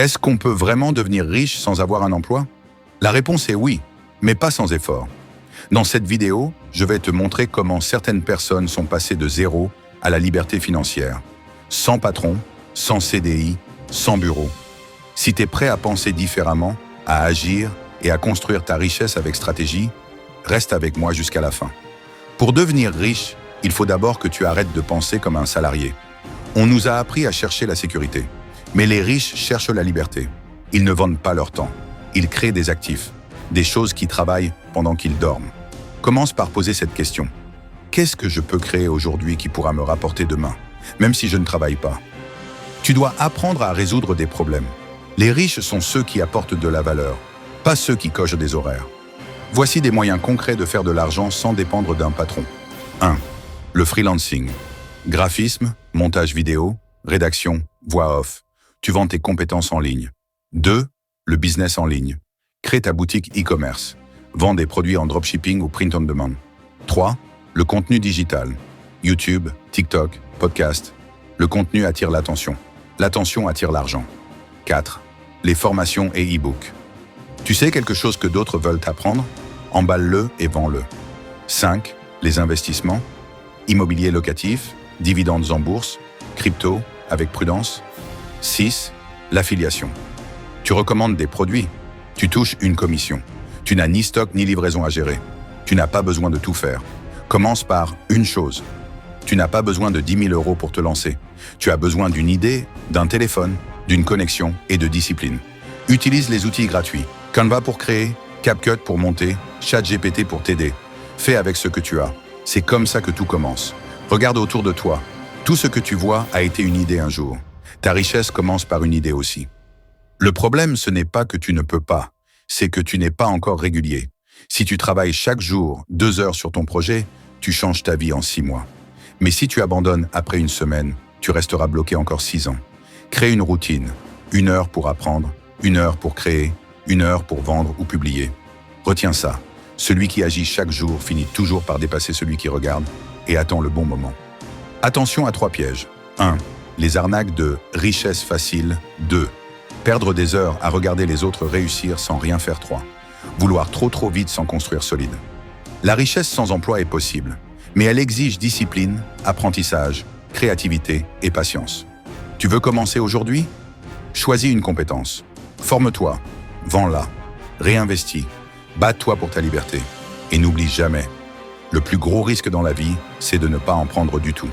Est-ce qu'on peut vraiment devenir riche sans avoir un emploi? La réponse est oui, mais pas sans effort. Dans cette vidéo, je vais te montrer comment certaines personnes sont passées de zéro à la liberté financière. Sans patron, sans CDI, sans bureau. Si tu es prêt à penser différemment, à agir et à construire ta richesse avec stratégie, reste avec moi jusqu'à la fin. Pour devenir riche, il faut d'abord que tu arrêtes de penser comme un salarié. On nous a appris à chercher la sécurité. Mais les riches cherchent la liberté. Ils ne vendent pas leur temps. Ils créent des actifs, des choses qui travaillent pendant qu'ils dorment. Commence par poser cette question. Qu'est-ce que je peux créer aujourd'hui qui pourra me rapporter demain, même si je ne travaille pas? Tu dois apprendre à résoudre des problèmes. Les riches sont ceux qui apportent de la valeur, pas ceux qui cochent des horaires. Voici des moyens concrets de faire de l'argent sans dépendre d'un patron. 1. Le freelancing. Graphisme, montage vidéo, rédaction, voix off. Tu vends tes compétences en ligne. 2. Le business en ligne. Crée ta boutique e-commerce. Vends des produits en dropshipping ou print on demand. 3. Le contenu digital. YouTube, TikTok, podcast. Le contenu attire l'attention. L'attention attire l'argent. 4. Les formations et e-books. Tu sais quelque chose que d'autres veulent apprendre? Emballe-le et vends-le. 5. Les investissements. Immobilier locatif, dividendes en bourse, crypto, avec prudence. 6. L'affiliation. Tu recommandes des produits. Tu touches une commission. Tu n'as ni stock ni livraison à gérer. Tu n'as pas besoin de tout faire. Commence par une chose. Tu n'as pas besoin de 10 000 € pour te lancer. Tu as besoin d'une idée, d'un téléphone, d'une connexion et de discipline. Utilise les outils gratuits. Canva pour créer, CapCut pour monter, ChatGPT pour t'aider. Fais avec ce que tu as. C'est comme ça que tout commence. Regarde autour de toi. Tout ce que tu vois a été une idée un jour. Ta richesse commence par une idée aussi. Le problème, ce n'est pas que tu ne peux pas, c'est que tu n'es pas encore régulier. Si tu travailles chaque jour 2 heures sur ton projet, tu changes ta vie en 6 mois. Mais si tu abandonnes après une semaine, tu resteras bloqué encore 6 ans. Crée une routine. 1 heure pour apprendre, 1 heure pour créer, 1 heure pour vendre ou publier. Retiens ça. Celui qui agit chaque jour finit toujours par dépasser celui qui regarde et attend le bon moment. Attention à 3 pièges. 1. Les arnaques de richesse facile. 2. Perdre des heures à regarder les autres réussir sans rien faire. 3. Vouloir trop vite sans construire solide. La richesse sans emploi est possible, mais elle exige discipline, apprentissage, créativité et patience. Tu veux commencer aujourd'hui? Choisis une compétence. Forme-toi, vends-la, réinvestis, bats-toi pour ta liberté. Et n'oublie jamais, le plus gros risque dans la vie, c'est de ne pas en prendre du tout.